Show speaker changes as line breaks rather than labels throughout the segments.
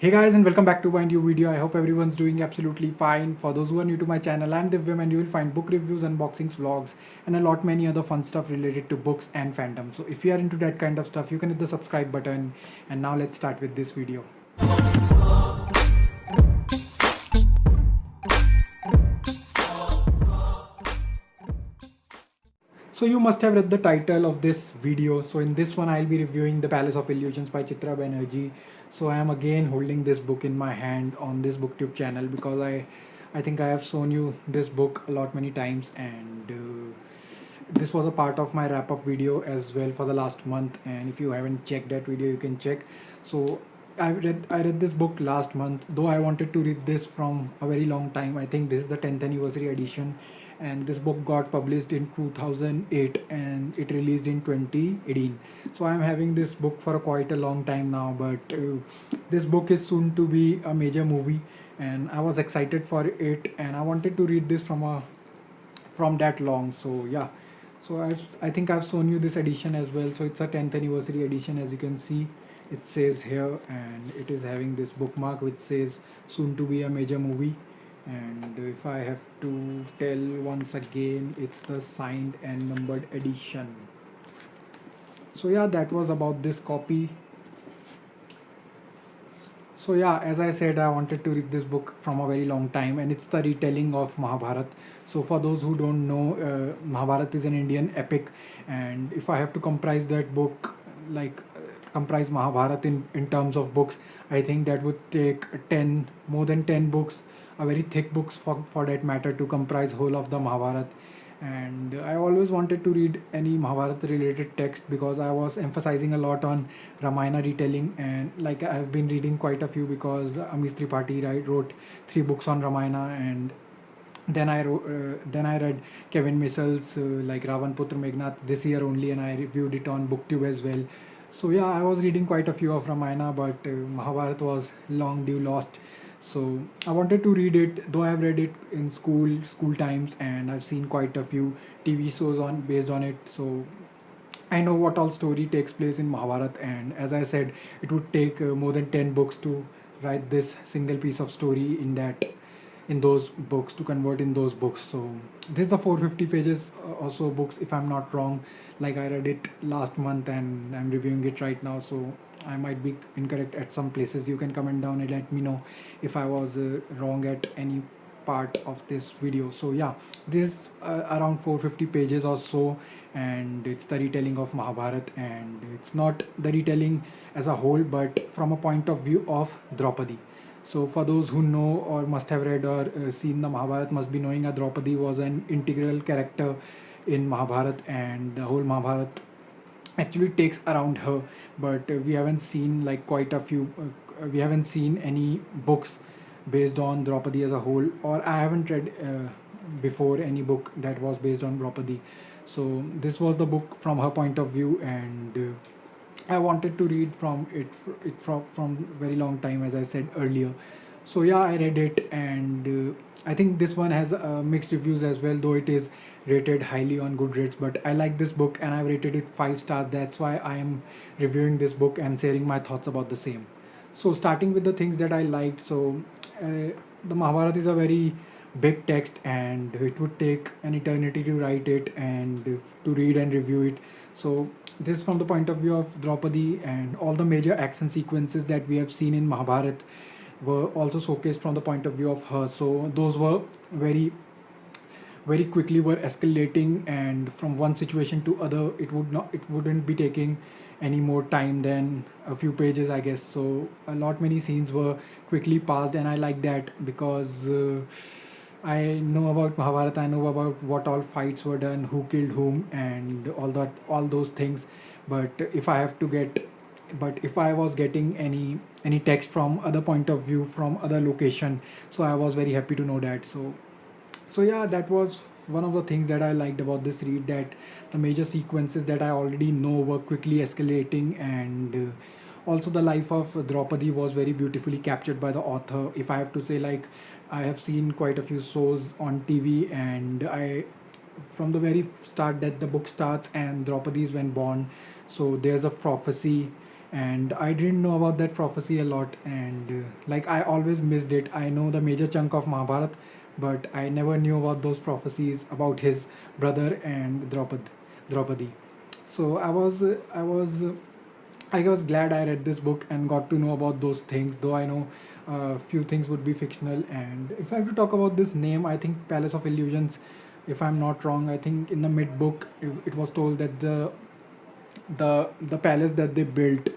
Hey guys, and welcome back to my new video. I hope everyone's doing absolutely fine. For those who are new to my channel, I'm Divyam and you will find book reviews, unboxings, vlogs and a lot many other fun stuff related to books and fandom. So if you are into that kind of stuff, you can hit the subscribe button. And now let's start with this video. So you must have read the title of this video. So in this one I'll be reviewing The Palace of Illusions by Chitra Banerjee. So I am again holding this book in my hand on this booktube channel because I think I have shown you this book a lot many times, and this was a part of my wrap up video as well for the last month, and if you haven't checked that video you can check. So I read this book last month, though I wanted to read this from a very long time. I think this is the 10th anniversary edition, and this book got published in 2008 and it released in 2018. So I'm having this book for quite a long time now, but this book is soon to be a major movie and I was excited for it and I wanted to read this from that long. So yeah, so I think I've shown you this edition as well. So it's a 10th anniversary edition, as you can see it says here, and it is having this bookmark which says soon to be a major movie. And if I have to tell once again, it's the signed and numbered edition. So yeah, that was about this copy. So yeah, as I said, I wanted to read this book from a very long time, and it's the retelling of Mahabharat. So for those who don't know, Mahabharat is an Indian epic, and if I have to comprise that book, like comprise Mahabharat in terms of books, I think that would take 10, more than 10 books, a very thick books for that matter, to comprise whole of the Mahabharat. And I always wanted to read any Mahabharata related text because I was emphasizing a lot on Ramayana retelling, and like I've been reading quite a few because Amish Tripathi wrote 3 books on Ramayana. And then I read Kevin Missel's like Ravan Putra Meghnad this year only, and I reviewed it on BookTube as well. So yeah, I was reading quite a few of Ramayana, but Mahabharata was long due lost. So I wanted to read it, though I have read it in school times, and I've seen quite a few TV shows on based on it. So I know what all story takes place in Mahabharata, and as I said, it would take more than 10 books to write this single piece of story in those books, to convert in those books. So this is the 450 pages or so books, if I'm not wrong. Like I read it last month and I'm reviewing it right now, so I might be incorrect at some places. You can comment down and let me know if I was wrong at any part of this video. So yeah, this around 450 pages or so, and it's the retelling of Mahabharat, and it's not the retelling as a whole but from a point of view of Draupadi. So for those who know or must have read or seen the Mahabharat, must be knowing that Draupadi was an integral character in Mahabharat, and the whole Mahabharat actually takes around her. But we haven't seen like quite a few. We haven't seen any books based on Draupadi as a whole, or I haven't read before any book that was based on Draupadi. So this was the book from her point of view, and I wanted to read from very long time, as I said earlier. So yeah, I read it, and I think this one has mixed reviews as well, though it is rated highly on Goodreads. But I like this book, and I've rated it 5 stars. That's why I am reviewing this book and sharing my thoughts about the same. So starting with the things that I liked. So the Mahabharata is a very big text, and it would take an eternity to write it and to read and review it. So this from the point of view of Draupadi, and all the major action sequences that we have seen in Mahabharat were also showcased from the point of view of her. So those were very quickly were escalating, and from one situation to other, it wouldn't be taking any more time than a few pages, I guess. So a lot many scenes were quickly passed, and I like that because I know about Mahabharata. I know about what all fights were done, who killed whom, and all those things. But if I was getting any text from other point of view, from other location, so I was very happy to know that. So yeah, that was one of the things that I liked about this read, that the major sequences that I already know were quickly escalating, and also the life of Draupadi was very beautifully captured by the author. If I have to say, like, I have seen quite a few shows on TV, and I from the very start that the book starts and Draupadi is when born. So there's a prophecy and I didn't know about that prophecy a lot, and like I always missed it. I know the major chunk of Mahabharat, but I never knew about those prophecies about his brother and Draupadi. So I was glad I read this book and got to know about those things, though I know a few things would be fictional. And if I have to talk about this name, I think Palace of Illusions, if I'm not wrong, I think in the mid book it was told that the palace that they built,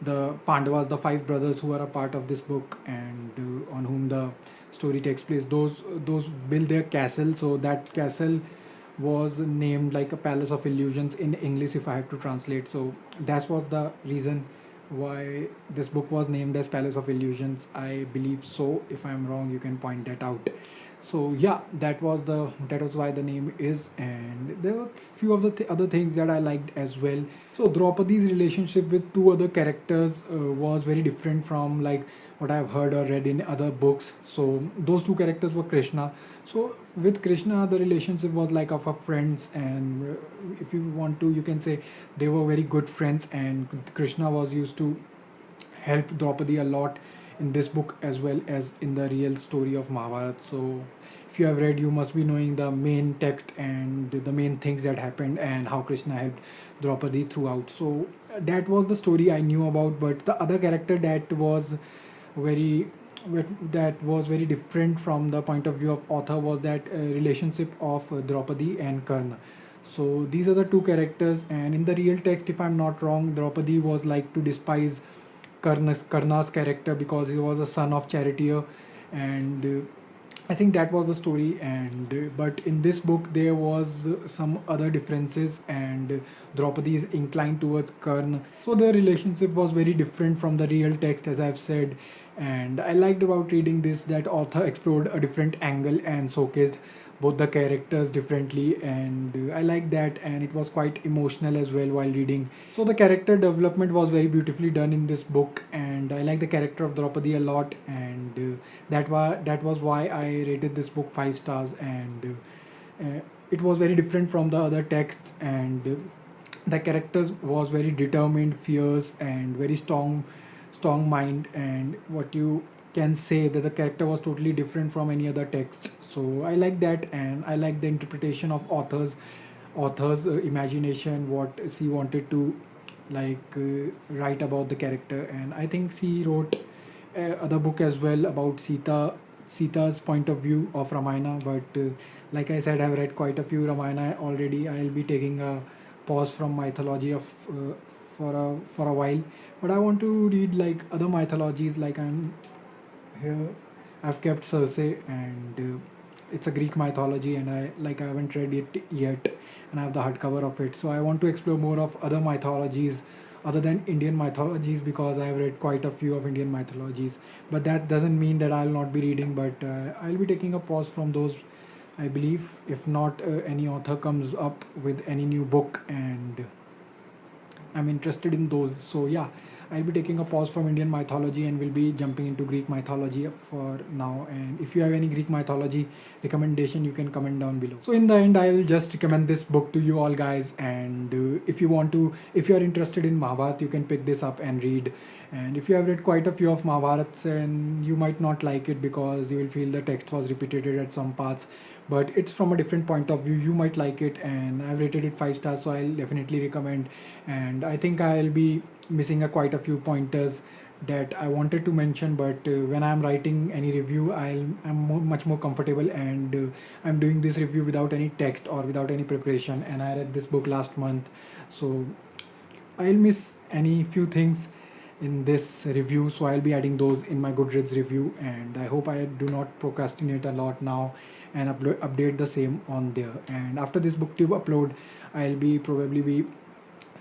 the Pandavas, the five brothers who are a part of this book and on whom the story takes place, those built their castle. So that castle was named like a Palace of Illusions in English, if I have to translate. So that was the reason why this book was named as Palace of Illusions, I believe so. If I'm wrong, you can point that out. So yeah, that was why the name is, and there were few of the other things that I liked as well. So Draupadi's relationship with two other characters was very different from like what I've heard or read in other books. So those two characters were Krishna. So with Krishna, the relationship was like of a friends, and if you want to, you can say they were very good friends. And Krishna was used to help Draupadi a lot in this book as well as in the real story of Mahabharata. So if you have read, you must be knowing the main text and the main things that happened and how Krishna helped Draupadi throughout. So that was the story I knew about. But the other character very that was very different from the point of view of author was that relationship of Draupadi and Karna. So these are the two characters, and in the real text, if I'm not wrong, Draupadi was like to despise Karna's character because he was a son of charioteer, and I think that was the story. And but in this book there was some other differences, and Draupadi is inclined towards Karna. So their relationship was very different from the real text, as I've said. And I liked about reading this that author explored a different angle and showcased both the characters differently, and I like that, and it was quite emotional as well while reading. So the character development was very beautifully done in this book, and I like the character of Draupadi a lot, and that was why I rated this book 5 stars. And it was very different from the other texts, and the characters was very determined, fierce, and very strong mind. And what you can say that the character was totally different from any other text. So I like that, and I like the interpretation of authors imagination, what she wanted to write about the character. And I think she wrote other book as well about Sita's point of view of Ramayana. But like I said, I've read quite a few Ramayana already. I'll be taking a pause from mythology of for a while, but I want to read like other mythologies. Like I'm here, I've kept Circe, and it's a Greek mythology, and I haven't read it yet, and I have the hardcover of it. So I want to explore more of other mythologies other than Indian mythologies, because I have read quite a few of Indian mythologies. But that doesn't mean that I'll not be reading, but I'll be taking a pause from those, I believe, if not any author comes up with any new book and I'm interested in those. So yeah, I'll be taking a pause from Indian mythology and will be jumping into Greek mythology for now. And if you have any Greek mythology recommendation, you can comment down below. So in the end, I will just recommend this book to you all guys. And if you are interested in Mahabharata, you can pick this up and read. And if you have read quite a few of Mahabharats, and you might not like it because you will feel the text was repeated at some parts, but it's from a different point of view, you might like it. And I've rated it 5 stars, so I'll definitely recommend. And I think I'll be missing quite a few pointers that I wanted to mention, but when I'm writing any review, much more comfortable, and I'm doing this review without any text or without any preparation. And I read this book last month, so I'll miss any few things in this review, so I'll be adding those in my Goodreads review. And I hope I do not procrastinate a lot now and update the same on there. And after this booktube upload, I'll be probably be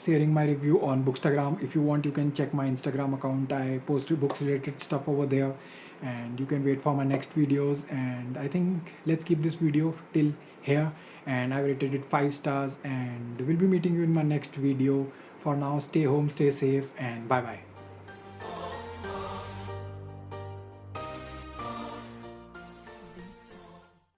sharing my review on Bookstagram. If you want, you can check my Instagram account. I post books related stuff over there, and you can wait for my next videos. And I think let's keep this video till here, and I rated it 5 stars, and we'll be meeting you in my next video. For now, stay home, stay safe, and bye bye.